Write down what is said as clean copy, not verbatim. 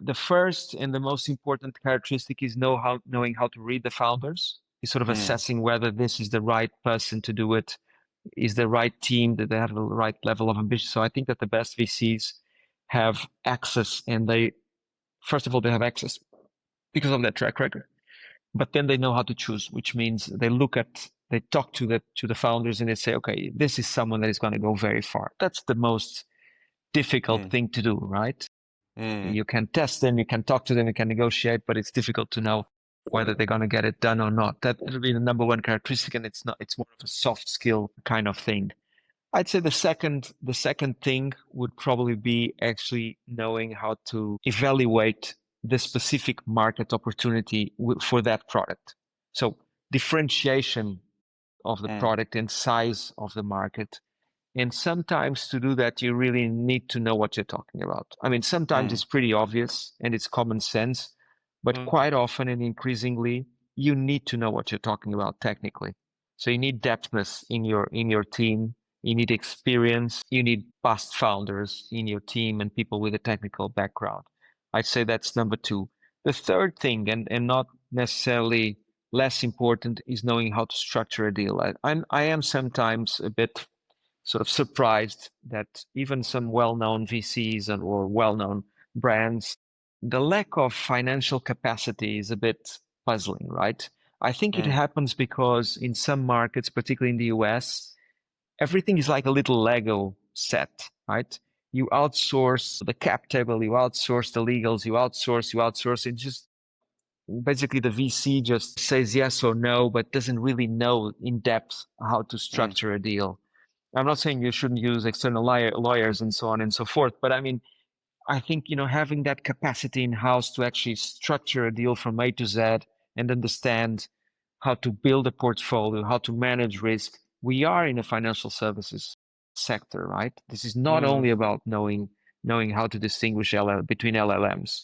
the first and the most important characteristic is knowing how to read the founders, is sort of assessing whether this is the right person to do it, is the right team, that they have the right level of ambition. So I think that the best VCs have access, and first of all, they have access because of their track record, but then they know how to choose, which means they talk to the founders and they say, okay, this is someone that is going to go very far. That's the most difficult thing to do, right? You can test them, you can talk to them, you can negotiate, but it's difficult to know whether they're going to get it done or not. That would be the number one characteristic, and it's more of a soft skill kind of thing. I'd say the second thing would probably be actually knowing how to evaluate the specific market opportunity for that product. So differentiation of the product and size of the market. And sometimes to do that, you really need to know what you're talking about. I mean, sometimes it's pretty obvious and it's common sense, but quite often and increasingly, you need to know what you're talking about technically. So you need depthness in your team. You need experience. You need past founders in your team and people with a technical background. I'd say that's number two. The third thing, and not necessarily less important, is knowing how to structure a deal. I am sometimes a bit sort of surprised that even some well-known VCs or well-known brands, the lack of financial capacity is a bit puzzling, right? I think it happens because in some markets, particularly in the US, everything is like a little Lego set, right? You outsource the cap table, you outsource the legals, you outsource. It just basically the VC just says yes or no, but doesn't really know in depth how to structure a deal. I'm not saying you shouldn't use external lawyers and so on and so forth, but I mean, I think, having that capacity in house to actually structure a deal from A to Z and understand how to build a portfolio, how to manage risk. We are in a financial services sector, right? This is not only about knowing how to distinguish between LLMs.